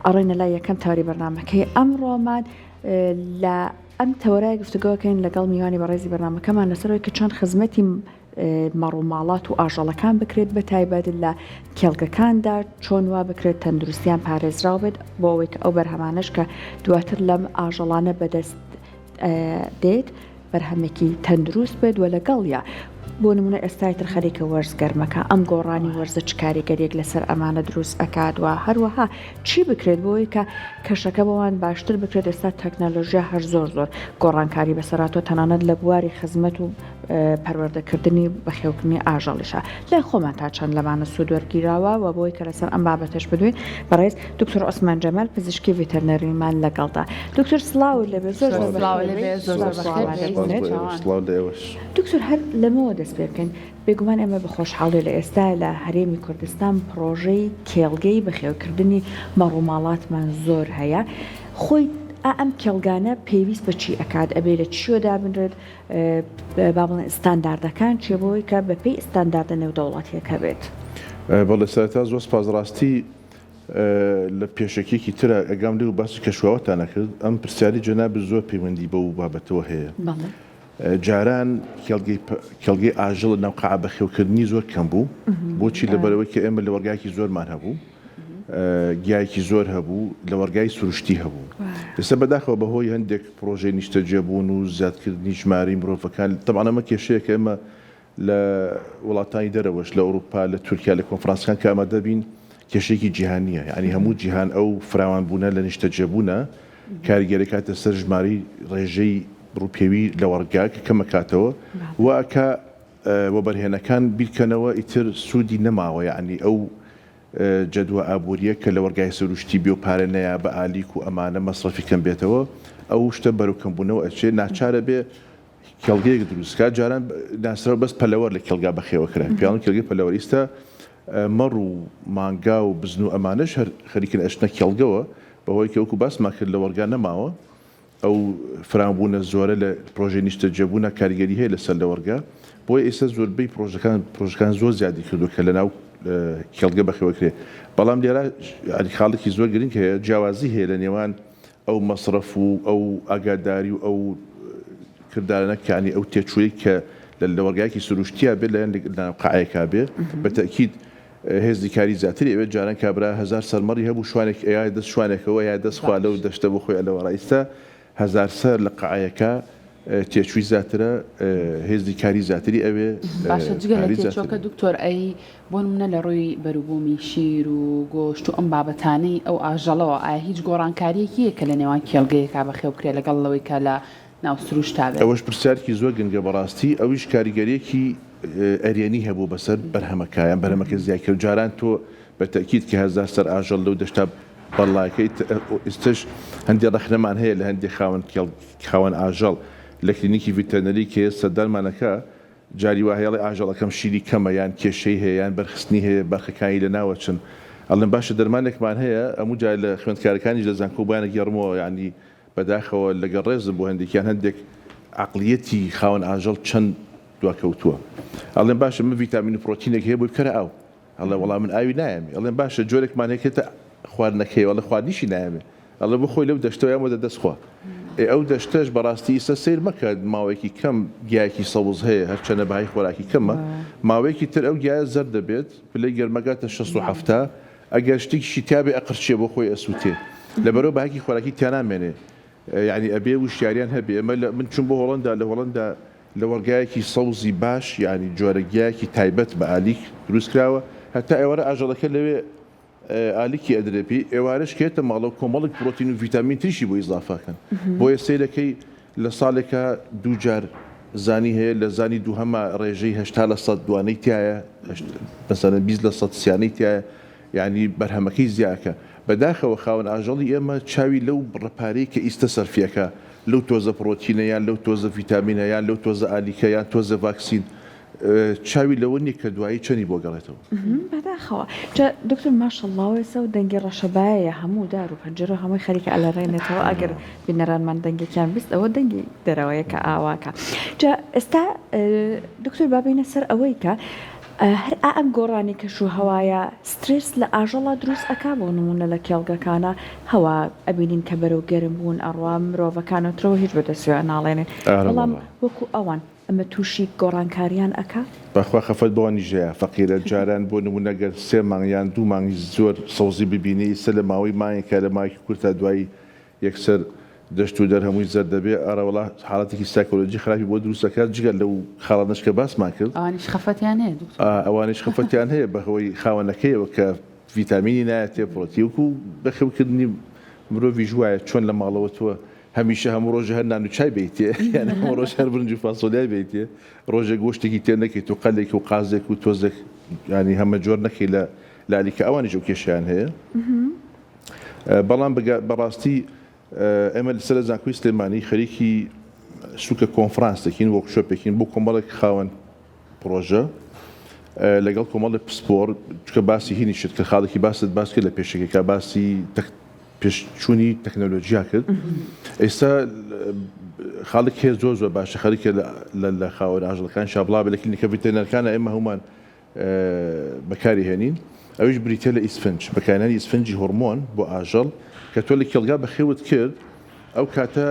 ئەڕێنە لای یەکەم تاری بەرنامەکەی ئەمڕۆمان لە ئەم تەوەرای گفتوگۆکەین لەگەڵ میوانی بەڕێزی بەرنامەکەمان لەسەرەوەی کە چۆن خزمەتی مەڕووماڵات و ئاژەڵەکان بکرێت بە تایبەت لە کێڵگەکاندا چۆن وا بکرێت تەندروستیان پارێزراو بێت بۆ ئەوەی کە ئەو بەرهەمانش کە دواتر لەم ئاژەڵانە بەدەست دێت بەرهەمێکی تەندروست بێت وە لەگەڵە. بۆ نمونە ئێستای تر خەریکە وەرزگەرمەکە ئەم گۆڕانی وەرزە چ کاریگەریەک لەسەر ئەمانە دروست ئەکاتوە هەروەها چی بکرێت بۆی کە کەشەکە بۆوان باشتر بکرێت. ئێستا تەکنەلۆژیا هەر زۆر گۆڕانکاری بەسەراتۆ تەنانەت لە بواری خزمەت و پەروەردەکردنی بەخێوکردنی ئاژەڵیشە لای خۆمان تا چەند لەمانە سوود وەرگیراوە و بۆی کە لەسەر ئەم بابەتەش بدوین بەڕێز دکتۆر عوسمان جەمال پزیشکی ڤێتەرنەریمان لەگەڵدا. دکتۆر سڵاو لەبێ زۆر دکتۆر هەر لەمەوە دەست پێ بکەین بێگومان ئێمە بە خۆشحاڵی لە ئێستا لە هەرێمی کوردستان پرۆژەی کێڵگەی بەخێوکردنی مەڕووماڵاتمان زۆر هەیە. خۆی ئەم کێڵگانە پێویست بە چی ئەکات ئەبێ لە چیۆدا بنرێت با بڵێن ئستانداردەکان چێ بۆی کە بەپێی ئستانداردە نێودەوڵاتیەکە بێت. بەڵێ سەرەتا زۆر سپاسڕاستی لە پێشەکێکی ترە ئەگەم لێ و باسی کەشواوەتان نەکرد ئەم پرسیاری جەناب زۆر پەیوەندی بە و بابەتەوە هەیە. جاران کێڵگەی ئاژەڵ ناوقەعە بەخێوکردنی زۆر کەم بوو بۆچی لەبەرەوەی کە ئێمە لە وەرگایکی زۆرمان هەبوو گیایکی زۆر هەبوو لە وەرگای سروشتی هەبوو. ئێستا بەداخەوە بەهۆی هەندێک پرۆژەی نیشتەجێبوون و زیادکردنی ژماری مرۆڤەکان تەبعاً ئەمە کێشەیە کە ئێمە لە وڵاتانی دەرەوەش لە ئەوروپا لە تورکیا لە کۆنفرانسەکان کە ئەمە دەبین کێشەیەکی جیهانیە یعنی هەموو جیهان ئەو فراوانبوونە لە نیشتەجێبوونە کاریگەری کاتە سەر ژماری ڕێژەی ڕووپێوی لە وەرگا کە کەمەکاتەوە وەکە وەبەرهێنەکان بیرکەنەوە ئیتر سوودی نەماوە یعنی ئەو جەدوە ئابوووریە کە لە وەرگای سروشتی بێ و پارێنەیە بە ئالیک و ئەمانە مەسرەفی کەم بێتەوە ئەو شتە بەروکەمبوونەوە ئەچێ ناچارە بێ کێڵگەیەک دروستکات جاران ناسرەوە بەس پەلەوەەر لە کێڵگا بەخێوەکرا پیاڵن کێڵگەی پەلەوەریستە مەڕ و مانگا و بزن و ئەمانەش هەر خەریکن ئەشنە کێڵگەوە بەهۆی کە وەکو باسمان کرد لە وەرگا نەماوە ئەو فرانبوونە زۆرە لە پرۆژەی نیشتەجێبوونە کاریگەری هەیە لەسەر لە وەرگا بۆی ئێستا زۆربەی پرۆژەکان زۆر زیادی کردو کە لە ناو کێڵگە بەخێوەکرێ بەڵام لێرە خاڵێکی زۆر گرنگ هەیە جیاوازی هەیە لە نێوان ئەو مەسرەف و ئەو ئاگاداری و ئەو کردارەکانی ئەو تێچووی کە لە وەرگایکی سروشتیە بێت لە قاعەیەکا بێ بەتەکید هێزی کاری زیاتری ئەوێت جاران کابرا هزار سەرمەڕی هەبوو شوانێک ئەیە دەست شوانێکەوە یا دەستخوا لەو دەشتە بۆ خۆی لەوە ڕایستە هزار سەر لە قاعەیەکە تێچووی زیاترە هێزی کاری زیاتری ئەوێ باشە جگە لە تێچۆکە دکتۆر ئەی بۆ منە لە ڕووی بەروبوومی شیر و گۆشت و ئەم بابەتانەی ئەو ئاژەڵەوە ئایا هیچ گۆڕانکاریەکیە کە لە نێوان کێڵگەیەکا بەخێوکرێ لەگەڵ لەوەی کە لە ناو سروشتا بێت ئەوەش پرسیارکی زۆر گەنگە بەڕاستی ئەویش کاریگەریەکی ئەرێنی هەبوو بەسەر بەرهەمەکایان بەرهەمەکە زیادکرد جاران تۆ بەتەکید کە هەزار سەر ئاژەڵ لەو دەشتا بەڵاکەی ئێستش هەندێک ڕەخنەمان هەیە لە هەندێک خاوەن ئاژەڵ لە کلینیکی ڤیتەرنەری کە ئێستا دەرمانەکە جاری وهەیەڵی ئاژەڵەکەم شیری کەمە یان کێشەی هەیە یان بەرخستنی هەیە بەرخەکانی لە ناوە چن ئەڵێن باشە دەرمانێکمان هەیە ئەموو جای لە خوێندکارەکانیش لە زانکۆ بۆیانە گەڕمەوە ینی بەداخەوە لەگەڵ ڕێزم بۆ هەندێکیان هەندێک عقلیەتی خاوەن ئاژەڵ چەند دواکەوتووە ئەڵێن باشە من ڤیتامین و پرۆتینێک هەیە بۆی بکەرە ئاو ئەڵێ وەڵام من ئاوی نایەمێ ئەڵێن باشە جۆرێکمان هەیەکێتە خواردنەکەی ئەڵێ خواردنیشی نایەمێ ئەڵێ بۆ خۆی لەو دەشتەوە یامەدە دەستخوا ئەو دەشتەش بەڕاستی ئیسە سیر مەکە ماوەیەکی کەم گیایکی سەوز هەیە هەرچەنە بەهای خۆراکی کەمە ماوەیەکی تر ئەو گیایە زەر دەبێت پلەی گەرمەگاتە 67 ئەگەر شتێکیشی تابێ ئەقرچێ بۆ خۆی ئەسووتێ لەبەرەوە بەهاکی خۆراکی تیانامێنێ یعنی ئەبێ وشیاریان هەبێ ئەمە من چون بۆ هۆڵندا لە هۆڵندا لە وەرگایەکی سەوزی باش ینی جۆرەگیایەکی تایبەت بە ئالیک دروست کراوە هەتا ئێوارە ئاژەڵەکە لەوێ ئالیکی ئەدرێپی ئێوارش کێتە ماڵە کۆمەڵک پرۆتین و ڤیتامین تریشی بۆ ئیزافاکەن بۆیە سیرەکەی لە ساڵێکە دووجار زانی هەیە لە زانی دووهەمە ڕێژەی 80% دوانەی تایە مەسەلەن 20% سیانەی تایە یعنی بەرهەمەکەی زیاکە بەداخەوە خاوەن ئاژەڵی ئێمە چاوی لەو ڕەپارەی کە ئیستە سەرفیەکە لەو تۆزە پرۆتینە یان لەو تۆزە ڤیتامینە یان لەو تۆزە ئالیکە یان تۆزە ڤاکسین چاوی لەوە نیە کە دوایی چەنی بۆ گەڕێتەوە بەداخەوە دکتۆر ماشەڵڵاوێسە و دەنگی ڕەشەبایە هەموو دار و پەنجەرە هەمووی خەریکە ئەلەڕێنێتەوە ئەگەر بینەرانمان دەنگێکیان بیست ئەوە دەنگی دەرەوەیە کە ئاواکە ئێستا دکتۆر بابینە سەر ئەوەی کە هەر ئەم گۆڕانی کەش و هەوایە سترس لە ئاژەڵا دروست ئەکا بۆ نمونە لە کێڵگەکانە هەوا ئەبینین کە بەرەو گەرم بوون ئەڕوا مرۆڤەکانەوەترەوە هیچ بەدەستیوە ناڵێنێن بەڵام وەکو ئەوان ئەمە تووشی گۆڕانکاریان ئەکا بەخوا خەفەت بەوانی ژەیە فەقیرە جاران بۆ نمونەگەر 3 مانگیان 2 مانگی زۆر سەوزی ببینی ئێستا لە ماوەی مانگێکە لە ماوەیەکی کورتە دوایی یەکسەر دەشت و دەرهەمووی زەر دەبێ ئەرەوەڵا حاڵەتێکی سایکۆلۆجی خراپی بۆ دروستەکات جگەر لەو خاڵانەشکە باسمان کرد ئەوانیش خەفەتیان هەیە ئەوانش خەفەتیان هەیە بەهۆی خاوەنەکەیەوە کە ڤیتامینی نایەتێ پڕۆتیوەکو بەخێوکردنی مرۆڤی ژوایە چۆن لە ماڵەوە تۆ هەمیشە هەموو ڕۆژە هەر نان و چای بیتێ یان هەموو ڕۆژ هەر برنج و فاسۆلیای بیتێ ڕۆژە گۆشتێکی تێ نەکەیت و قەلێک و قازێک و تۆزێک ینی هەمە جۆر نەکەی لە لالیکە ئەوانیش ئەو کێشیان هەیە بەڵام بەڕاستی ئێمە لەسەر زانکۆی سلێمانی خەریکی سوکە کۆنفرانسێکین وەرکشۆپێکین بۆ کۆمەڵێک خاوەن پرۆژە لەگەڵ کۆمەڵی پسپۆر چکە باسی هینی شت کە خاڵێکی باست باس کرد لە پێشەکەیکا باسی پێشچوونی تەکنۆلۆژیا کرد ئێستا خاڵێک هەیە زۆر باشە خەریکە لە خاوەن ئاژەڵەکان شابڵا بە لە کلینیکە ڤیتەرینەرەکانە ئێمە هەمومان بەکاری هێنین ئەویش بریتە لە ئیسفنج بەکارهێنانی ئیسفنجی هۆرمۆن بۆ ئاژەڵ کە تۆ لە کێڵگا بەخێوت کرد ئەو کاتە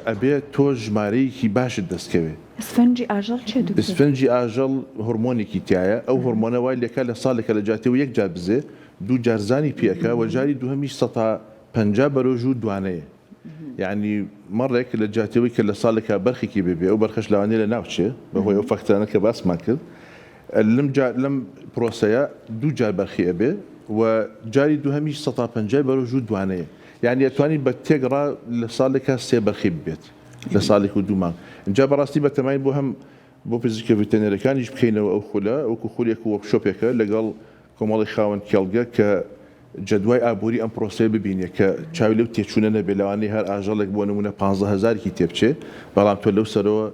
ئەبێ تۆ ژمارەیەکی باشت دەستکەوێت ئیسفنجی ئاژەڵ چێ ئیسفنجی ئاژەڵ هۆرمۆنێکی تایە ئەو هۆرمۆنە وای لەکە لە ساڵێکە لە جاتەوە یەک جار بزێ 2 جارزانی پێەکە و جاری دوهەمیش 150 بەرۆژ و دوانەیە یعنی مەڕێک لە جاتەوەی کە لە ساڵێکە بەرخێکی ببێ ئەو بەرخەش لەوانەیە لە ناوچێ بەهۆی ئەو فەکتانە کە باسمان کرد لەم پرۆسەیە 2 جار بەرخی ئەبێ و جاری دوهەمیش 150 بەرۆژ و دوانەیە یعنی ئەتوانی بە تێگڕا لە ساڵێکە 3 بەرخی ببێت لە ساڵێک و 2 مانگ اینجا بەڕاستی بەتەمای بۆ هەم بۆ پزیکە ڤیتەرینەرەکانیش بکەینەوە ئەو خولە وەکو خولێک و وەرکشۆپێکە لەگەڵ کۆمەڵی خاوەن کێڵگە کە جەدوای ئابووری ئەم پرۆسەیە ببینێ کە چاوی لەو تێچوونە نەبێ لەوانەیە هەر ئاژەڵێک بۆ نمونە 15000 تێبچێ بەڵام تۆ لەو سەرەوە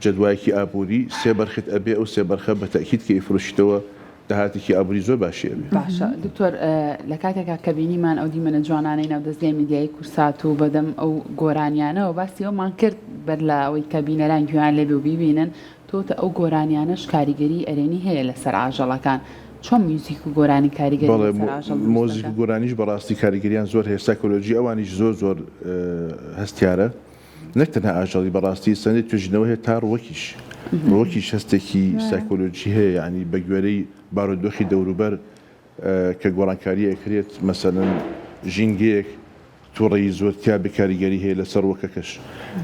جەدوایەکی ئابووری 3 بەرخت ئەبێ ئەو 3 بەرخە بە تەکید کە ئیفرۆشتەوە داهاتێکی ئابووری زۆر باشی ئەبێ باشە دکتۆر لە کاتێکا کە بینیمان ئەو دیمەنە جوانانەی ناودەستگای میدیایی کورسات و بەدەم ئەو گۆرانیانەوە باسی ئەومان کرد بەر لە ئەوەی کە بینەران گویان لێبێ و بیبینن تۆتە ئەو گۆرانیانەش کاریگەری ئەرێنی هەیە لەسەر ئاژەڵەکان چۆن میوزیک و گۆرانی کاریگەری مۆزیک و گۆرانیش بەڕاستی کاریگەریان زۆر هەیە سایکۆلۆژی ئەوانیش زۆر هەستیارە نەک تەنها ئاژەڵی بەڕاستی سەنێت توێژینەوە هەیە تا ڕۆکیش هەستێکی سایکۆلۆجی هەیە ینی بە گوێرەی بارودۆخی دەوروبەر کە گۆڕانکاری ئەکرێت مەسەلەن ژینگەیەک تووڕێی زۆرتیا بەکاریگەری هەیە لەسەر وەکەکەش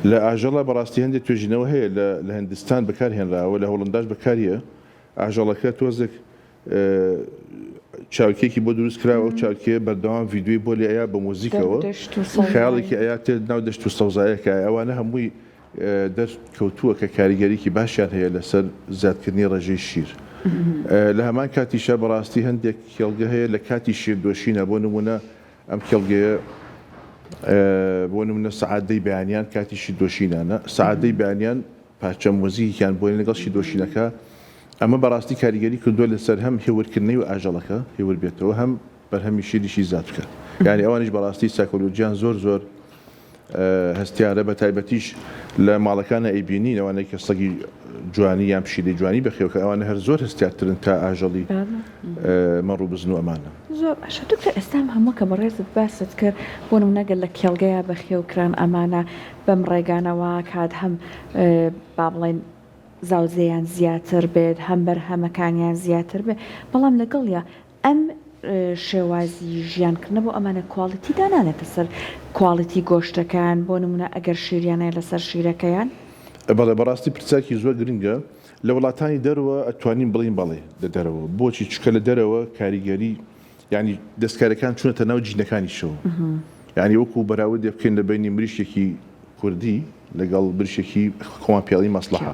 لە ئاژەڵە بەڕاستی هەندێک توێژینەوە هەیە لە هەندستان بەکارهێنراوە لە هۆڵنداش بەکاریە ئاژەڵەکە تۆزێک چاوکێکی بۆ دروست کراوە و چاوکێ بەردەوام ڤیددیوی بۆ لێ ئەیە بە مۆزیکەوە خەیاڵێکی ئەیا تێ ناو دەشت و سەوزایەکە ئەوانە هەمووی دەرکەوتووە کە کاریگەریکی باشیان هەیە لەسەر زیادکردنی ڕێژەی شیر لە هەمان کاتیشە بەڕاستی هەندێک کێڵگە هەیە لە کاتی شیردۆشینە بۆ نمونە ئەم کێڵگەیە بۆ نمونە سەعادەی بەیانیان کاتی شیردۆشینانە سەعادەی بەیانیان پارچە مۆزیکیان بۆ لەگەڵ شیردۆشینەکە ئەمە بەڕاستی کاریگەری کردووە لەسەر هەم هێورکردنەوەی و ئاژەڵەکە هێور بێتەوە هەم بەرهەمی شیریشی زیاد بکە یعنی ئەوانیش بەڕاستی سایکۆلۆجیان زۆر هەستیارە بە تایبەتیش لە ماڵەکانە ئەیبینین ئەوانەی کە سەگی جوانی یان پشیلەی جوانی بەخێوکە ئەوانە هەر زۆر هەستیارترن تا ئاژەڵی مەڕوو بزن و ئەمانە زۆر باشە دکتۆر ئێستام هەموو کە بەڕێزت باست کرد بۆ نمونەگەر لە کێڵگەیە بەخێوکران ئەمانە بەم ڕێگانەوە کات هەم با بڵێن زاوزەیان زیاتر بێت هەم بەرهەمەکانیان زیاتر بێت بەڵام لەگەڵە ئەم شێوازی ژیانکردنە بۆ ئەمانە کواڵیتی دانانێتە سەر کواڵیتی گۆشتەکان بۆ نمونە ئەگەر شیریانەیە لەسەر شیرەکەیان بەڵێ بەڕاستی پرسیاکی زۆر گرنگە لە وڵاتانی دەرەوە ئەتوانین بڵین بەڵێ لە دەرەوە بۆچی چکە لە دەرەوە کاریگەری ینی دەستکارەکان چونەتە ناو جینەکانیشەوە ینی وەکو بەراورد بکەین لە بینی مریشێکی کوردی لەگەڵ برشێکی کۆماپیاڵی مەسلحە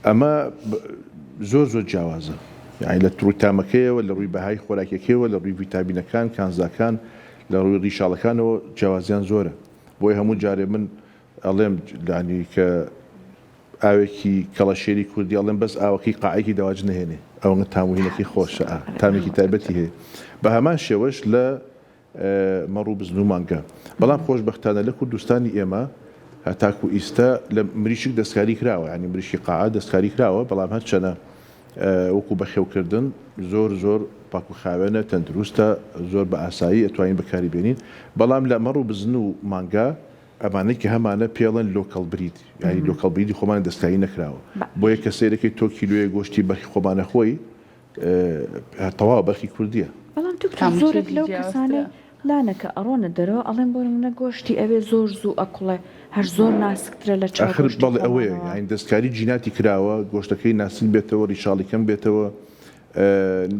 ئەمە زۆر جیاوازە یعنی لە ڕووی تامەکەیەوە لە ڕووی بەهای خۆراکێکەوە لە ڕووی ڤیتامینەکان کانزاکان لە ڕووی ڕیشاڵەکانەوە جیاوازیان زۆرە بۆی هەموو جارێ من ئەڵێم لانی کە ئاوێکی کەڵەشێری کوردی ئەڵێم بەس ئاوەکەی قاعەیەکی داواج نهێنێ ئەوە تاموهینەکەی خۆشە تامێکی تایبەتی هەیە بە هەمان شێوەش لە مەڕوو بزن و مانگە بەڵام خۆشبەختانە لە کوردستانی ئێمە هەتاکو ئیستا لە مریشک دەستکاری کراوە ینی مریشی قاعە دەستکاری کراوە بەڵام هەرچەنە وەکو بەخێوکردن زۆر پاک و خاوێنە تەندروستە زۆر بە ئاسایی ئەتوانین بەکاری بێنین بەڵام لە ئەمە ڕوو بزن و مانگا ئەمانەی کە هەمانە پێڵەن لۆکەڵ برید یعنی لۆکەڵ بریدی خۆمان دەستکاری نەکراوە بۆیە کە سەیرەکەی تۆ کیلوێ گۆشتی بەرخی خۆمانە خۆی تەواو بەرخی کوردیە بەڵام زۆرێک لەو کەسانەی لانەکە ئەڕۆنە دەرەوە ئەڵێن بۆ منە گۆشتی ئەوێ زۆر زوو ئەکوڵێ هەر زۆر ناسکترە لە آخر بەڵێ ئەوەیە یعنی دەستکاری جیناتی کراوە گۆشتەکەی ناسین بێتەوە ڕیشاڵیکەم بێتەوە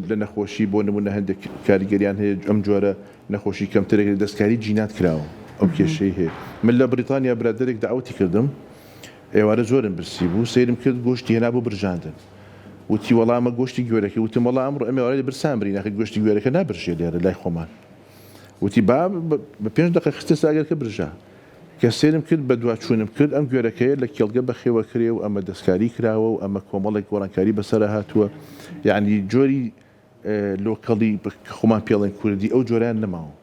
لە نەخۆشی بۆ نمونە هەندێک کاریگەریان هەیە ئەم جۆرە نەخۆشی کەمترێک دەستکاری جینات کراوە ئەو کێشەی هەیە من لە بریتانیا برادێک داوەتی کردم ئێوارە زۆرم برسی بوو سیرم کرد گۆشتی هێنا بۆ برژاندن وتی وەڵامە گۆشتی گوێرەکە وتم وەڵام ئەمڕۆ ئەمێوارە برسان بری ناکە گۆشتی گوێرەکە نابرژێ لێرە لای خۆمان وتی با بە 5 دقیقە خستە ساگەرکە برژا کە سێرم کرد بە دواچوونم کرد ئەم گوێرەکەیە لە کێڵگە بەخێوە کرێ و ئەمە دەستکاری کراوە و ئەمە کۆمەڵێک گۆڕانکاری بەسەر هاتووە یعنی جۆری لۆکەڵی خۆمان پێڵێن کوردی ئەو جۆریان نەماوە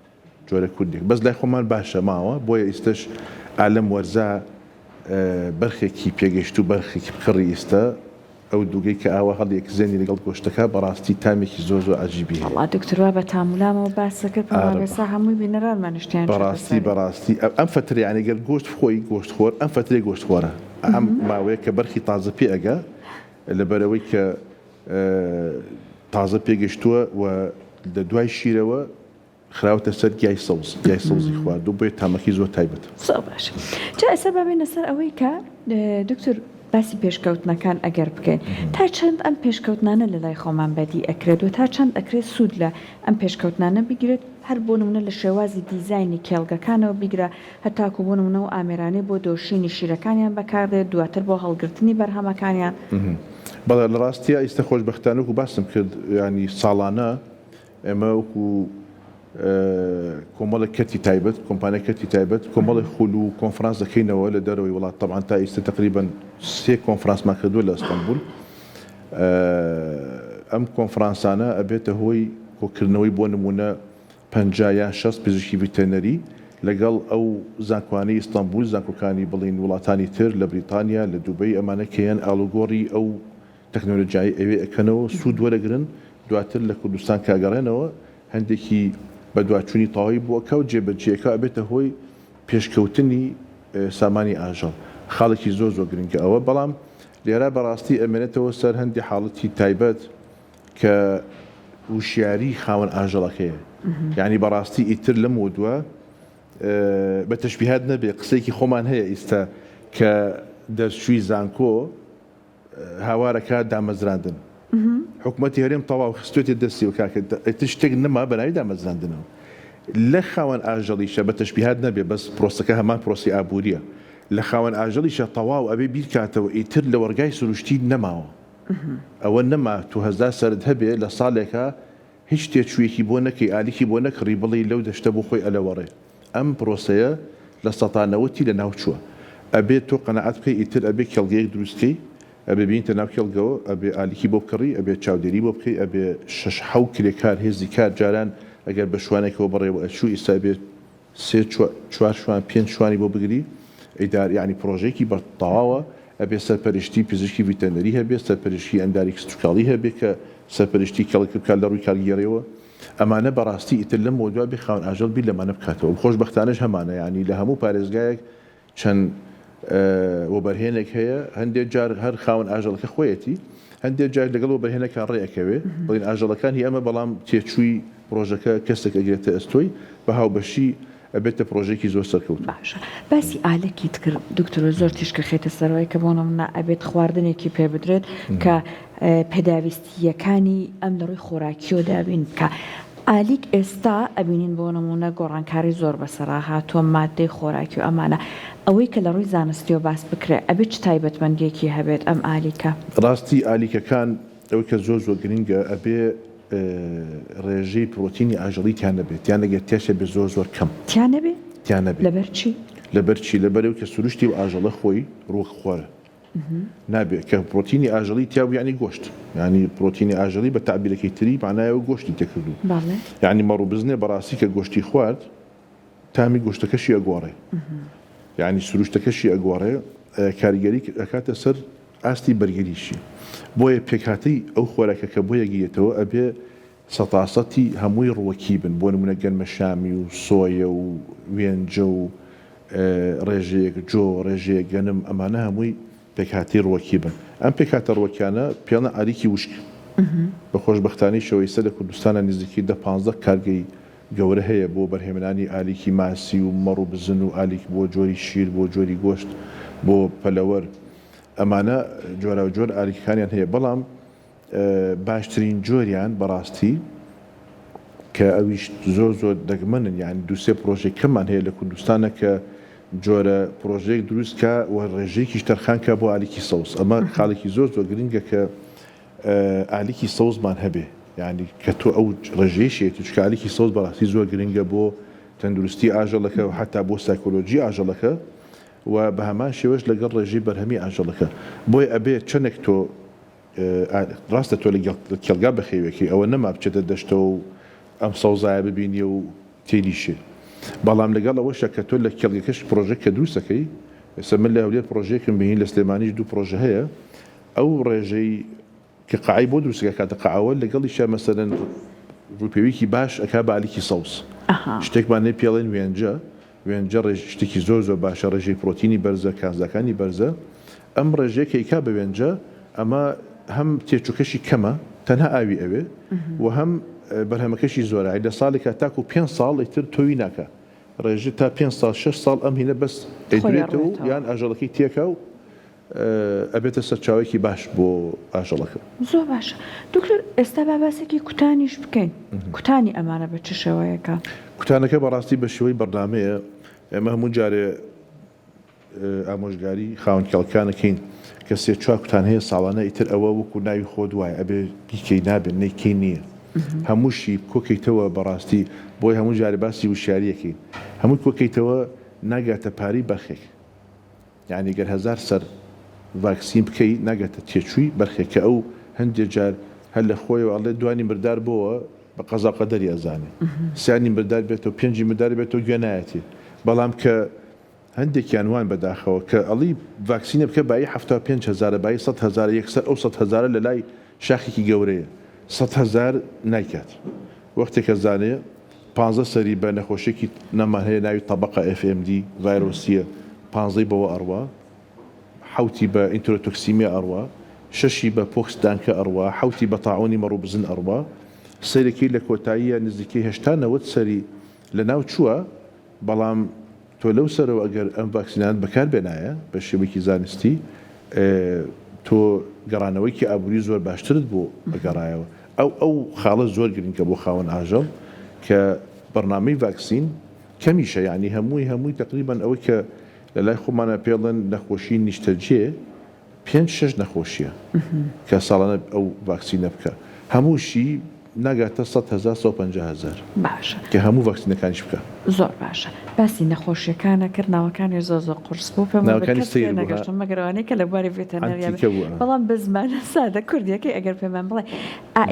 جۆرە کوردێک بەس لای خۆمان باشە ماوە بۆیە ئیستش ئالەم وەرزە بەرخێکی پێگەشت و بەرخێکی بکڕی ئێستا ئەو دووگەی کە ئاوا هەڵێک زێنی لەگەڵ گۆشتەکە بەڕاستی تامێکی زۆر عجیبی هەڵا دکتۆروا بە تامولامەوە باسەکە پاڵێسا هەمووی بینەرانمانشتیان بەڕاستی ئەم فترە یعنی گەر گۆشت خۆی گۆشتخۆر ئەم فترەی گۆشتخۆرە ئەم ماوەیە کە بەرخی تازە پێ ئەگا لەبەرەوەی کە تازە پێگەشتووە و لە دوای شیرەوە خراوەتە سەر گیای سەوزی خواردو بۆیە تامەکی زۆر تایبەتە زۆر باش جا ئێستا بابێنە سەر ئەوەی کە دکتۆر باسی پێشکەوتنەکان ئەگەر بکەین تا چەند ئەم پێشکەوتنانە لە لای خۆمان بەدی ئەکرێت و تا چەند ئەکرێت سوود لە ئەم پێشکەوتنانە بگرێت هەر بۆ نمونە لە شێوازی دیزایانی کێڵگەکانەوە بیگرە هەتاکو بۆ نمونە و ئامێرانەی بۆ دۆشینی شیرەکانیان بەکاردێت دواتر بۆ هەڵگرتنی بەرهەمەکانیان بەڵێ لە ڕاستیە ئیستا خۆشبەختانە و باسم کرد ینی ساڵانە ئێمە وەکو کۆمەڵی کەتی تایبەت کۆمپانیا کەتی تایبەت کۆمەڵی خول و کۆنفرانس دەکەینەوە لە دەرەوەی وڵات طبعاً تا ئێستا تقریباً 3 کۆنفرانسمان کردووە لە ئەستەمبول ئەم کۆنفرانسانە ئەبێتە هۆی کۆکردنەوەی بۆ نمونە 50 یان 60 پزیشکی ڤیتەرنەری لەگەڵ ئەو زانکۆوانەی ئیستانبول زانکۆکانی بڵین وڵاتانی تر لە بریتانیا لە دووبەی ئەمانە کەیان ئاڵوگۆڕی ئەو تەکنۆلۆژیای ئەوێ ئەکەنەوە سوود وەرەگرن دواتر لە کوردستان کاگەڕێنەوە هەندێکی بە دواچوونی تەواوی بووە کەوت جێبەجێەکە ئەبێتە هۆی پێشکەوتنی سامانی ئاژەڵ خاڵێکی زۆر گرنگە ئەوە بەڵام لێرە بەڕاستی ئەمێنێتەوە سەر هەندی حاڵەتی تایبەت کە وشیاری خاوەن ئاژەڵەکەیە یعنی بەڕاستی ئیتر لەم وردووە بە تەشبیهات نەبێ قسەیەکی خۆمان هەیە ئێستا کە دەرچووی زانکۆ هاوارەکە دامەزراندن حکوومەتی هەرێم تەواو خستوێتی دەستی و کاکە شتێک نەما بەناوی دامەزراندنەوە لە خاوەن ئاژەڵیشە بە تەشبیهات نەبێ بەس پرۆسەکە هەمان پرۆسی ئابووریە لە خاوەن ئاژەڵیشە تەواو ئەبێ بیرکاتەوە ئیتر لە وەرگای سروشتی نەماوە ئەوە نەما تو هەزار سەرد هەبێ لە ساڵێکە هیچ تێچوویەکی بۆ نەکەی ئالیکی بۆ نەکڕی بڵی لەو دەشتە بۆ خۆی ئەلەوەڕێ ئەم پرۆسەیە لە سەتانەوەتی لە ناوچووە ئەبێت تۆ قەنەعەت بکەی ئیتر ئەبێ کێڵگەیەک دروستکەی ئەبێ بینتە ناو کێڵگەوە ئەبێ ئالیکی بۆ بکڕی ئەبێ چاودێری بۆ بکەی ئەبێ 6 کرێکار هێزی کار جاران ئەگەر بە شوانێکەوە بڕێەوە ئەچوو ئیستا بێت 4 شوان 5 شوانی بۆ بگری ئیدار یعنی پرۆژێکی بە تەواوە ئەبێ سەرپەرشتی پزیشکی ڤیتەرنەری هەبێ سەرپەرشتی ئەنداری کستوکاڵی هەبێ کە سەرپەرشتی کەڵکردکار لە ڕووی کارگێڕەوە ئەمانە بەڕاستی ئیتر لەم مۆدوا بێ خاوەن ئاژەڵ بیر لەمانە بکاتەوە خۆشبەختانەش هەمانە ینی لە هەموو پارێزگایەک چەند وەبەرهێنێک هەیە هەندێک جار هەر خاوەن ئاژەڵەکە خۆیەتی هەندێک جار لەگەڵ وەبەرهێنەکان ڕێەکەوێ بڵین ئاژەڵەکانی ئەمە بەڵام تێچووی پرۆژەکە کەسێک ئەگرێتە ئەستۆی بە هاوبەشی ئەبێتە پرۆژێکی زۆر سەرکەوت باشە باسی ئالەکی کرد دکتۆر زۆر تیشکە خێتە سەرەوەی کە بۆ نمونە ئەبێت خواردنێکی پێ بدرێت کە پێداویستیەکانی ئەم لە ڕووی خۆراکیۆ دابین کە ئالیک ئێستا ئەبینین بۆ نمونە گۆڕانکاری زۆر بەسەرا هاتووە مادەی خۆراکی و ئەمانە ئەوەی کە لە ڕووی زانستیەوە باس بکرێت ئەبێت چ تایبەتمەندیەکی هەبێت ئەم ئالیکە ڕاستی ئالیکەکان ئەوەی کە زۆر گرنگە ئەبێ ڕێژەی پرۆتینی ئاژەڵی تیان نەبێت یان ئەگەر تێشە بێ زۆر کەم تیان نەبێت لەبەر چی لەبەرەوە کە سروشتی و ئاژەڵە خۆی ڕووخ خۆرە نابێت کە پرۆتینی ئاژەڵی تیا ینی گۆشت ینی پرۆتینی ئاژەڵی بە تعبیرەکەی تری معنایەوە گۆشتی تێکردو ینی مەڕووبزنێ بەڕاستی کە گۆشتی خوارد تامی گۆشتەکەشی ئەگۆڕێ ینی سروشتەکەشی ئەگۆڕێ کاریگەری ئەکاتە سەر ئاستی بەرگریشی بۆیە پێکهاتی ئەو خۆراکە کە بۆ یەگیێتەوە ئەبێ سەتاسەتی هەمووی ڕوەکی بن بۆ نمونە گەنمە شامی و سۆیە و وێنجە و ڕێژەیەک جۆ ڕێژەیە گەنم ئەمانە هەمووی پێکهاتی ڕوەکی بن ئەم پێکهاتە ڕوەکیانە پێڵە ئالیکی وشک بە خۆشبەختانی شەوەیسە لە کوردستانە نزیکی 10-15 کارگەی گەورە هەیە بۆ بەرهێمنانی ئالیکی ماسی و مەڕ و بزن و ئالیک بۆ جۆری شیر بۆ جۆری گۆشت بۆ پەلەوەر ئەمانە جۆرە و جۆر ئالیکەکانیان هەیە بەڵام باشترین جۆریان بەڕاستی کە ئەویش زۆر دەگمەنن یعنی دووسێ پرۆژێک کەممان هەیە لە کوردستانە کە جۆرە پرۆژەیەک دروستکە و ڕێژەیەکیش تەرخانکە بۆ ئالیکی سەوز ئەمە خاڵێکی زۆر گرنگە کە ئالیکی سەوزمان هەبێ یعنی کە تۆ ئەو ڕێژەیەشێت چکە ئالیکی سەوز بەڕاستی زۆر گرنگە بۆ تەندروستی ئاژەڵەکە و حتا بۆ سایکۆلۆژی ئاژەڵەکە و بە هەمان شێوەش لەگەڵ ڕێژەی بەرهەمی ئاژەڵەکە بۆی ئەبێ چەندێک تۆ ڕاستە تۆ لە کێڵگا بەخێوێکی ئەوە نەما بچێتە دەشتەوە و ئەم سەوزایە ببینی و تێریشێ بەڵام لەگەڵ ئەوەشە کە تۆ لە کێڵگەکەش پرۆژێک کە دروستەکەی ئێستا من لە هەولێر پرۆژێکم بینی لە سلێمانیش 2 پرۆژە هەیە ئەو ڕێژەی کە قاعی بۆ دروستەکە کاتە قاعەوە لەگەڵیشە مەسەرەن ڕووپێویکی باش ئەکا بە ئالیکی سەوز شتێکمان نێ پێڵێن وێنجە ڕێژ شتێکی زۆر باشە ڕێژەی پرۆتینی بەرزە کازەکانی بەرزە ئەم ڕێژەیە کە ئیکا بە وێنجە ئەمە هەم تێچووکەشی کەمە تەنها ئاوی ئەوێ و هەم بەرهەمەکەشی زۆرە لە ساڵێکە تاکو 5 ساڵ ئیتر تۆوی ناکە ڕێژە تا 5 ساڵ 6 ساڵ ئەم هینە بەس ئەیدرێتەوە یان ئاژەڵەکەی تێکە و ئەبێتە سەرچاوێکی باش بۆ ئاژەڵەکە زۆر باشە دکتۆر ئێستا باباسێکی کوتانیش بکەین کوتانی ئەمانە بە چ شێوەیەکە کوتانەکە بەڕاستی بە شێوەی بەردامەیە ئێمە هەموو جارێ ئامۆژگاری خاوەن کێڵکانەکەین کە 3-4 کوتان هەیە ساڵانە ئیتر ئەوە وەکو ناوی خۆ دوایە ئەبێ بیکەی نابێت نەیکەی نییە هەمووشی کۆکەیتەوە بەڕاستی بۆی هەموو جارێ باسی وشاریەکەی هەموو کۆکەیتەوە ناگاتە پاری بەرخێک یعنی گەر 1000 سەر ڤاکسین بکەی ناگاتە تێچووی بەرخێکە ئەو هەندێک جار هەر لە خۆیەوە ئەڵێ دوانی مردار بۆەوە بە قەزا قەدەری ئەزانێ سیانی مردار بێتەوە 5 مردار بێتەوە گوێنایەتی بەڵام کە هەندێکیان وان بەداخەوە کە ئەڵی ڤاکسینە بکە بای 75,000 بای 100,000 یەکسەر ئەو 100,000 لە لای شاخێکی گەورەیە 100,000 نایکات وەختێکە زانێ 15 سەری بە نەخۆشێکی نەمان هەیە ناوی تەبەقە FMD ڤایرۆسیە 15 بەوە ئەڕوا 7 بە ئینترۆتۆکسیمیا ئەڕوا 6 بە پۆکسدانکە ئەڕوا 7 بە تاعۆنی مەڕوو بزن ئەڕوا سەرێکی لە کۆتاییە نزیکەی 80 سەری لە ناو چووە بەڵام تۆ لەو سەرەوە ئەگەر ئەم ڤاکسینان بەکار بێنایە بە شێوەیەکی زانستی تۆ گەڕانەوەیکی ئابووری زۆر باشترت بۆ بەگەڕایەوە ئەو خاڵە زۆر گرنگکە بۆ خاوەن ئاژەڵ کە بەرنامەی ڤاکسین کەمیشە یعنی هەمووی تقریبان ئەوەی کە لە لای خۆمانە پێڵێن نەخۆشی نیشتەجێ 5-6 نەخۆشیە کە ساڵانە ئەو ڤاکسینە بکە هەمووشی ناگاتە 100,000-150,000 باشە کە هەموو ڤاکسینەکانیش بکە زۆر باشە باسی نەخۆشیەکانە کرد ناوەکانی زۆر قرس بوو پێم نەگەشتم مەگەرەوەی کە لە بواری ڤێتەنەریا بەڵام بە زمانە سادە کوردیەکەی ئەگەر پێمان بڵێ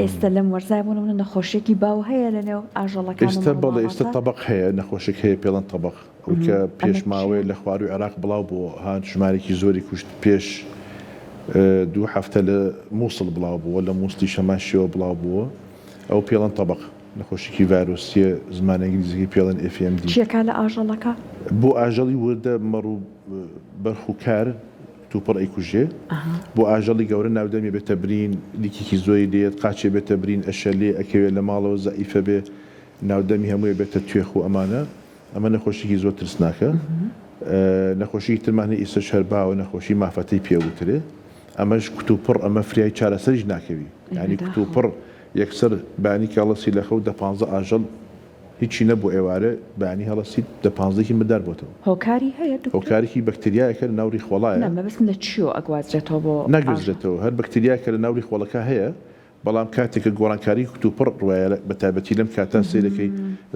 ئێستا لەم وەرزای بوون نەخۆشیێکی باو هەیە لەنێو ئاژەڵەکان ئێستا بەڵێ ئێستا تەبەق هەیە نەخۆشێک هەیە پێڵەن تەبەق ئەو کە پێشماوەی لە خواروی عێراق بڵاو بۆ هاان ژمارێکی زۆری کوشت پێش 2 هەفتە لە مووسڵ بڵاو بووە لە مووسڵی شەماشیەوە بڵاو بووە ئەو پێڵەن تەبەق نەخۆشیی ڤایرۆسیە زمانە ئینگلیزیی پێڵەن FMD چیەکە لە ئاژەڵەکە بۆ ئاژەڵی وردە مەڕوو بەرخوکار تووپڕ ئەیکوژێ بۆ ئاژەڵی گەورە ناودەمی بێتە برین لیکێکی زۆری دێت قاچێ بێتە برین ئەشەلێ ئەکەوێت لە ماڵەوە زەئیفە بێ ناودەمی هەمووی بێتە توێخ و ئەمە نەخۆشیی زۆر ترسناکە نەخۆشی ترمانی ئیسە شەرباوە نەخۆشی مافەتەی پێوترێ ئەمەش کتوپڕ ئەمە فریای چارەسەریش ناکەوی ینی کتوپڕ یەکسەر بانی کاڵەسی لە خەو 15 ئاژەڵ هیچی نەبوو ئێوارە بانی هەڵەسی 15 مدار بۆتەوە هۆکاری هەیە هۆکارێکی بەکتریایەکە لە ناوری خۆڵایە نەمەبستن لە چیۆ ئەگوازرێتەوە بۆ نەگوزرێتەوە هەر بەکتریایەکە لە ناوری خۆڵەکە هەیە بەڵام کاتێکە گۆڕانکاری کتوپڕ ڕوایە بە تایبەتی لەم کاتا سیرەکەی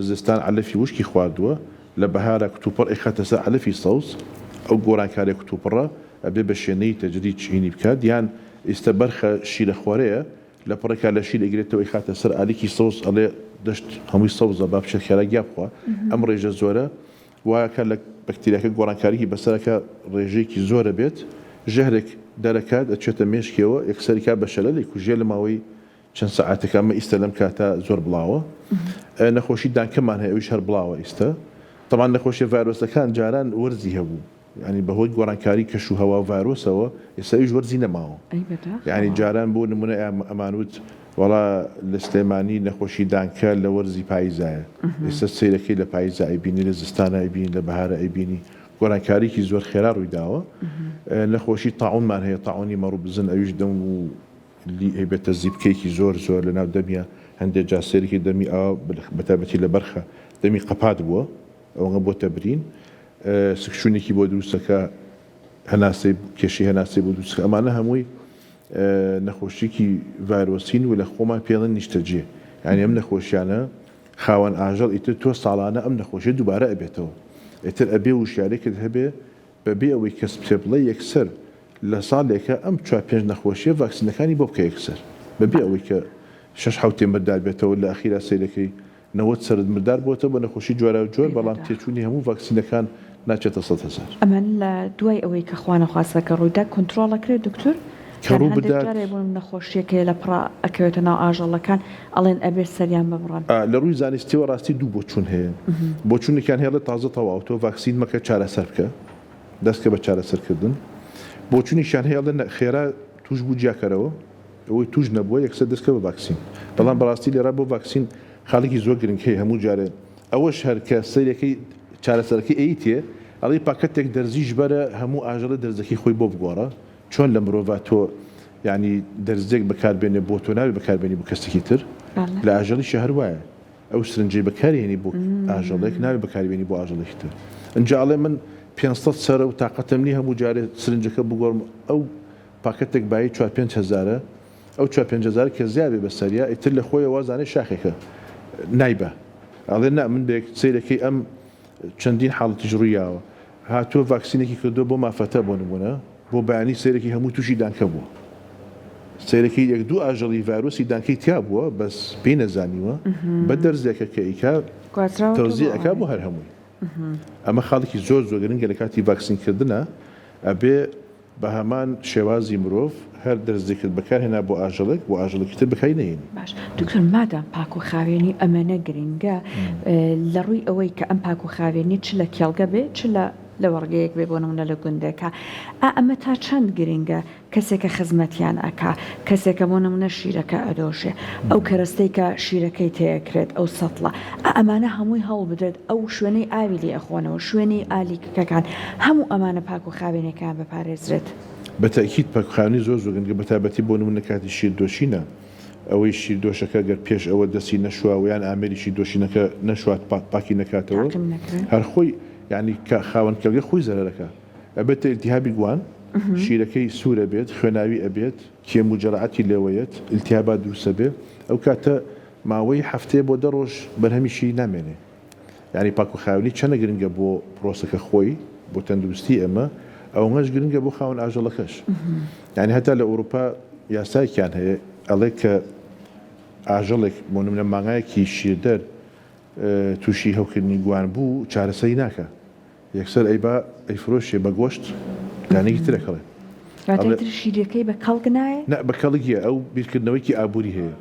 زستان علەفی وشکی خواردووە لە بەهارە کتوپڕ ئەخاتە سەر علەفی سەوز ئەو گۆڕانکاری کتوپڕە ئەبێ بە شوێنەی تەجدید چینی بکات یان ئێستا بەرخە شیرە خوارەیە لە پڕێکا لە شیر ئەگرێتەوەی خاتە سەر ئالیکی سەوز ئەڵێ دەشت هەمووی سەوزە با بچێت خێرا گیابخوا ئەم ڕێژە زۆرە وایەکە لە بەکتریاکە گۆڕانکاریی بەسەرەکە ڕێژەیەکی زۆرە بێت ژەهرێک دەرەکات ئەچێتە مێشکەوە یەکسەریکا بەشەلە لێ کوژێ لە ماوەی چەند سەعاتێک ئەمە ئیستە لەم کاتە زۆر بڵاوە نەخۆشی دانکەمان هەیە ئەویش هەر بڵاوە ئیستە طبعا نەخۆشیە ڤایرۆسەکان جاران وەرزی هەبوو ینی بەهۆی گۆڕانکاری کەش و هەوا ڤایرۆسەوە ئێستا ئیش وەرزی نەماوە ینی جاران بۆ نمونە ئەمانوت وڵا لە سلێمانی نەخۆشی دانکە لە وەرزی پاییزایە ئێستا سیرەکەی لە پاییزە ئەیبینی لە زستانە ئەیبینی لە بەهارە ئەیبینی گۆڕانکاریکی زۆر خێرا ڕوویداوە نەخۆشی تاعونمان هەیە تاعونی مەڕوو بزن ئەویش دەم و هەیبێتە زیبکەیەکی زۆر زۆر لە ناو دەمیە هەندێک جا سێرەکی دەمی ئاوا بەتابەتی لە بەرخە دەمی قەپات بووە ئەوە بۆ تەبرین سکشوونێکی بۆ دروستەکە هەناسەی کێشی هەناسەی بۆ دروستەکە ئەمانە هەمووی نەخۆشیکی ڤایرۆسین و لە خۆمان پێڵەن نیشتەجێ یعنی ئەم نەخۆشیانە خاوەن ئاژەڵ ئیتر تۆ ساڵانە ئەم نەخۆشیە دووبارە ئەبێتەوە ئیتر ئەبێ وشارێکت هەبێ بەبێ ئەوەی کەس پێ بڵێ یەکسەر لە ساڵێکە ئەم 4-5 نەخۆشیە ڤاکسینەکانی بۆ بکە یەکسەر بەبێ ئەوەی کە 6 مردار بێتەوە لە ئەخیرا سیرەکەی 90 سرد مردار بۆتە بە نەخۆشی جوارە و جۆر بەڵام تێچوونی هەموو ڤاکسینەکان ناچێتە 100,000 ئەمە لە دوای ئەوەی کە خوانەخواستەکە ڕوویدا کۆنتترۆڵەکرێت دکتۆر کەڕوو بدات بوون نەخۆشیەکە لە پڕ ئەکەوێتە ناو ئاژەڵەکان ئەڵێن ئەبێت سەریان ببڕن لە ڕووی زانستیەوە ڕاستی دوو بۆچوون هەیە بۆچوونێکیان هێڵە تازە تەواو تۆ ڤاکسین مەکە چارەسەر بکە دەستکە بە چارەسەرکردن بۆچوونیشان هەیە خێرا توش بوو جیاکەرەوە ئەوەی توش نەبووە یەکسەر دەستکە بە ڤاکسین بەڵام بەڕاستی لێرا بۆ ڤاکسین خاڵێکی زۆر گرنگ هەیە هەموو جارێ ئەوەش هەر کە سەیرەکەی چارەسەرەکەی ئەیتێ ئەڵی پاکەتێک دەرزیش بەرە هەموو ئاژەڵە دەرزەکەی خۆی بۆ بگۆڕە چۆن لە مرۆڤ تۆ ینی دەرزێک بەکاربێنێ بۆ تۆ ناوی بەکاربێنی بۆ کەسێکی تر لە ئاژەڵی شەهر وایە ئەو سرنجەی بەکارهێنی بۆ ئاژەڵێک ناوی بەکاربێنی بۆ ئاژەڵێکی تر ئەنجاڵێ من 500 سەرە و تااقەتم نی هەموو جارێ سرنجەکە بگۆڕم ئەو پاکەتێک بایی 4-5 ئەو 4-5 کە زیابێ بەسەریا ئیتر لە خۆی وازانێ شاخێکە نایبە ئەڵێ نا من بێک سیرەکەی ئەم چەندین حاڵەتیش ڕوویاوە هاتووە ڤاکسینێکی کردو بۆ مافەتە بۆ نمونە بۆ بەیانی سیرەکی هەموو تووشی دانکە بووە سیرەکەی 1-2 ئاژەڵی ڤایرۆسی دانکەی تیا بووە بەس پێی نەزانیوە بە دەرزێکە کە ئیکا تەوزیعەکە بۆ هەر هەمووی ئەمە خاڵێکی زۆر زۆر گرنگە لە کاتی ڤاکسینکردنە ئەبێ بە هەمان شێوازی مرۆڤ هەر دەرزێکت بەکارهێنا بۆ ئاژەڵێک بۆ ئاژەڵێکی تر بکای نەهێنی باش دکتۆر مادام پاک و خاوێنی ئەمەنە گرنگە لە ڕووی ئەوەی کە ئەم پاک و خاوێنی چ لە کێڵگە بێ چ لە وەرگەیەک بێ بۆ نمونە لە گوندەکە ئەمە تا چەند گرنگە کەسێکە خزمەتیان ئەکا کەسێکە بۆ نمونە شیرەکە ئەدۆشێ ئەو کەرەستەی کە شیرەکەی تەیەکرێت ئەو سەتڵە ئەمانە هەمووی هەڵ بدرێت ئەو شوێنەی ئاوی لێ ئەخۆنەوە شوێنی ئالیکەکان هەموو ئەمانە پاک و خاوێنەکان بپارێزرێت بەتەکیید پاکخاوێنی زۆر زۆر گرنگە بەتابەتی بۆ نمونە کاتی شیردۆشینە ئەوەی شیردۆشەکە گەر پێش ئەوە دەستی نەشووە یان ئامێری شیردۆشینەکە نەشوات پاکی نەکاتەوە هەر خۆی یعنی خاوەن کەڵگە خۆی زەرەرەکە ئەبێتە ئیلتیهابی گوان شیرەکەی سوورە بێت خوێناوی ئەبێت کێم و جەرعەتی لێوەیەت ئیلتیهابات دروستە بێ ئەو کاتە ماوەی هەفتەیە بۆ 10 ڕۆژ بەرهەمیشی نامێنێ یعنی پاک و خاوێنی چەندە گرنگە بۆ پرۆسەکە خۆی بۆ تەندروستی ئەمە ئەوەش گرنگە بۆ خاوەن ئاژەڵەکەش یعنی هەتا لە ئەوروپا یاسایکیان هەیە ئەڵێ کە ئاژەڵێک بۆ نمونە مانگایەکی شیردەر تووشی هەوکردنی گوان بوو چارەسەری ناکە یەکسەر ئەیفرۆشێ بە گۆشت دانێکی ترەکەڵێ شیرەکەی بە کەڵک نایە؟ نە بە کەڵکیە ئەو بیرکردنەوەیکی ئابووری هەیە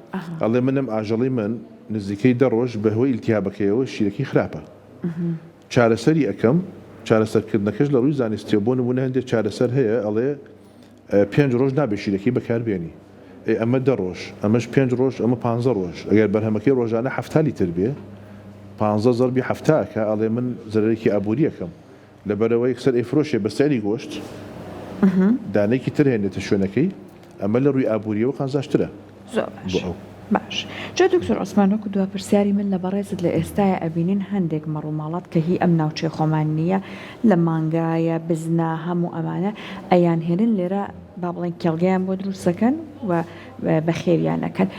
ئەڵێ منم ئاژەڵی من نزیکەی 10 ڕۆژ بەهۆی ئیلتیهابەکەیەوە شیرەکەی خراپە چارەسەری ئەەکەم چارەسەرکردنەکەش لە ڕووی زانستیەوە بۆ نمونە هەندێک چارەسەر هەیە ئەڵێ 5 ڕۆژ نابێ شیرەکەی بەکاربێنی ئەمە 10 ڕۆژ ئەمەش 5 ڕۆژ ئەمە 15 ڕۆژ ئەگەر بەرهەمەکەی ڕۆژانە 7 لیتر بێ 15 زەربی 7 کە ئەڵێ من زەرەرێکی ئابووریەکەم لەبەرەوەی یەکسەر ئەیفرۆشێ بە سەری گۆشت دانێکی تر هێنێتە شوێنەکەی ئەمە لە ڕووی ئابووریەوە قەنزاشترە باش جا دکتۆر عوسمانۆک دوا پرسیاری من لە بەڕێزت لە ئێستاە ئەبینین هەندێک مەڕووماڵات کە هی ئەم ناوچێ خۆمان نییە لە مانگایە بزنا هەموو ئەمانە ئەیان هێنن لێرە با بڵێن کێڵگەیان بۆ دروستەکەن و بە خێویانەکەن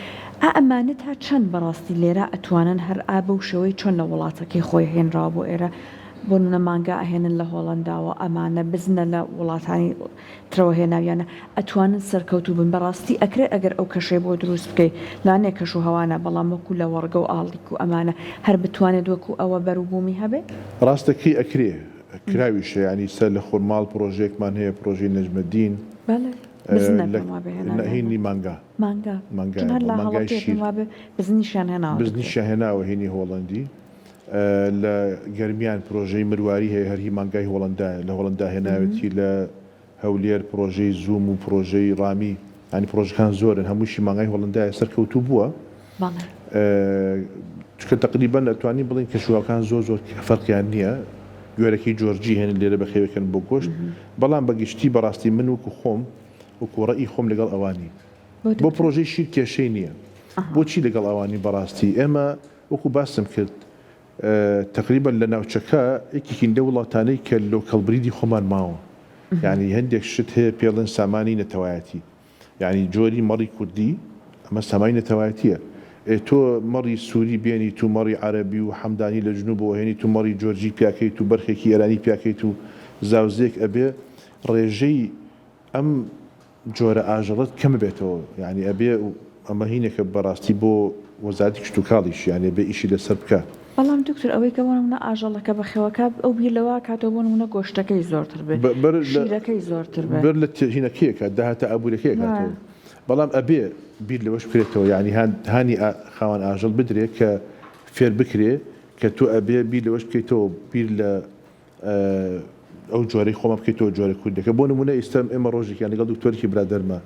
ئەمانە تا چەند بەڕاستی لێرە ئەتوانن هەر ئابە و شەوەی چۆن لە وڵاتەکەی خۆی هێنراوە بۆ ئێرە بۆ نمونە مانگا ئەهێنن لە هۆڵەنداوە ئەمانە بزنە لە وڵاتانی ترەوە هێناویانە ئەتوانن سەرکەوتوو بن بەڕاستی ئەکرێ ئەگەر ئەو کەشەی بۆ دروست بکەیت لانێ کەش و هەوانە بەڵام وەکو لە وەرگە و ئاڵیک و ئەمانە هەر بتوانێت وەکو ئەوە بەروبوومی هەبێ ڕاستەکەی ئەکرێ کراویشە ینی سەر لە خۆرماڵ پرۆژێکمان هەیە پرۆژەی نەجمەدین هینی مانگا بزنیشان هێناوە هینی هۆڵندی لە گەرمیان پرۆژەی مرواری هەیە هەرهی مانگای لە هۆڵندا هێناوێتی لە هەولێر پرۆژەی زووم و پرۆژەی ڕامی ینی پرۆژەکان زۆرن هەمووشی مانگای هۆڵندای سەرکەوتوو بووە چکە تقریبا ئەتوانین بڵین کەشوواکان زۆر فەرقیان نییە گوێرەکەی جۆرجی هێن لێرە بەخێوەکەن بۆ گۆشت بەڵام بەگشتی بەڕاستی من وەکو خۆم وەکو ڕێی خۆم لەگەڵ ئەوانی بۆ پرۆژەی شیر کێشەی نییە بۆچی لەگەڵ ئەوانی بەڕاستی ئێمە وەکو باسم کرد تقریبا لە ناوچەکە یەکێکین لە وڵاتانەی کە لۆکەڵبریدی خۆمان ماوە یعنی هەندێک شت هەیە پێڵێن سامانی نەتەوایەتی یعنی جۆری مەڕی کوردی ئەمە سامانی نەتەوایەتیە تۆ مەڕی سووری بێنی تو مەڕی عەرەبی و حەمدانی لە جنوبەوە هێنی تو مەڕی جۆرجی پیاکەیت و بەرخێکی ئێرانی پیاکەیت و زاوزێک ئەبێ ڕێژەی ئەم جۆرە ئاژەڵت کەم بێتەوە یعنی ئەبێ ئەمە هینێکە بەڕاستی بۆ وەزارەتی کشت و کاڵیش یعنی بێ ئیشی لەسەر بکە بەڵام دکتۆر ئەوەی کە بۆنمونە ئاژەڵەکە بەخێوەکە ئەو بیرلەوە کاتەوە بۆنمونە گۆشتەکەی زۆرتر بێت شیرەکەی زۆرتر بێت بەر لە هینەکەیەکە داهاتە ئابوورەکەی کاتەوە بەڵام ئەبێ بیر لەوەش بکرێتەوە یعنی هانی خاوەن ئاژەڵ بدرێت کە فێر بکرێ کە تۆ ئەبێ بیر لەوەش بکەیتەوە بیر لە ئەو جۆرەی خۆمە بکەیتەوە جۆرە کوردەکە بۆ نمونە ئێستا ئێمە ڕۆژێکیان لەگەڵ دکتۆرێکی برادەرمە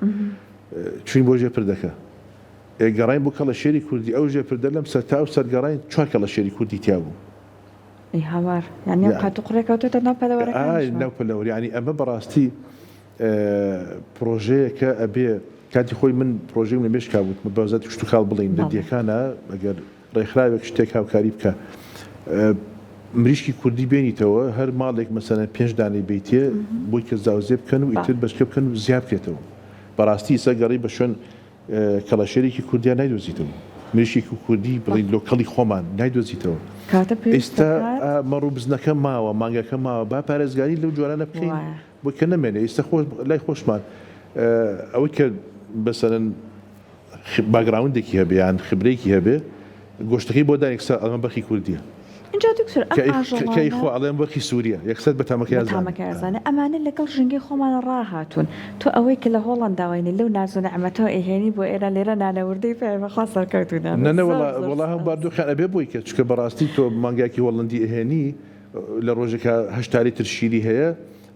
چوین بۆ ژێپردەکە گەڕین بۆ کەڵە شێری کوردی ئەو ژێپردە لەم سەرتا و سەرگەڕین 4 کەڵە شێری کوردی تیا بوو هاوار یعنی قاتوقڕێکەوتێتە ناو پەلەوەرەکان ناو پەلەوەری ینی ئەمە بەڕاستی پرۆژەیەکە ئەبێ کاتی خۆی من پرۆژەی لە مێشکا بووت بەوزات کشت و کاڵ بڵین لە دیەکانە ئەگەر ڕێکخراوێک شتێک هاوکاری بکە مریشکی کوردی بێنیتەوە هەر ماڵێک مەسەنە 5 دانەی بیتێ بۆی کە زاوزێ بکەن و ئیتر بەشکە بکەن و زیاد بکرێتەوە بەڕاستی ئێستا گەڕی بە شوێن کەڵەشێرێکی کوردیان نایدۆزیتەوە مریشکی کوردی بڵین لۆکەڵی خۆمان نایدۆزیتەوە ئێستا مەڕوو بزنەکە ماوە مانگەکە ماوە با پارێزگاری لەو جوانە بکەین بۆ کە نەمێنێ ئێستا لای خۆشمان ئەوەی کە بەسەرەن باگراوندێکی هەبێ یان خبرەیەکی هەبێ گۆشتەکەی بۆ دان یەکسەر ئەمە بەخی کوردیە اینجا دکتۆر کەی خۆ ئەڵێم بەخی سووریە یەکسەر بە تامەکەیازانە ئەمانە لەگەڵ ژنگی خۆمانە ڕاهاتون تۆ ئەوەی کە لە هۆڵنداوینی لەو ناز و نەعمەتەوە ئەهێنی بۆ ئێرە لێرە نانەوردەی پێمەخوا سەرکەوتونە وەڵا هەم باردوخان ئەبێ بۆی کە چکە بەڕاستی تۆ مانگایکی هۆڵندی ئەهێنی لە ڕۆژێکە هەشتاری تر شیری هەیە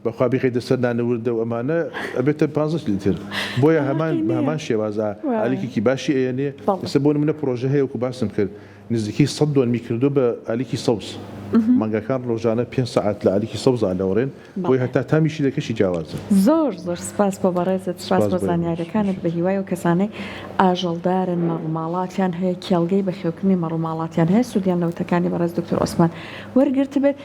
بەخوا بخیتە سەر نانەوردە و ئەمانە ئەبێتە 15 لیتر بۆیە هەمان شێوازە ئالیکێکی باشی ئەیەنێ ئێستا بۆ منە پرۆژە هەیە وکو باسم کرد نزیکی 100 دۆنمی کردو بە ئالیکی سەوز مانگەکان ڕۆژانە 5 ساعت لە ئالیکی سەوزان لەوڕێن بۆی هەتا تامیشی دەکەشی جیاوازە زۆر سپاس بۆ بەڕێزت سپاس بۆ زانیاریەکانت بە هیوای و کەسانەی ئاژەڵدارن مەڕووماڵاتیان هەیە کێڵگەی بەخێوکردنی مەڕووماڵاتیان هەیە سوودیان لەوتەکانی بەڕێز دکتۆر عوسمان وەرگرت بێت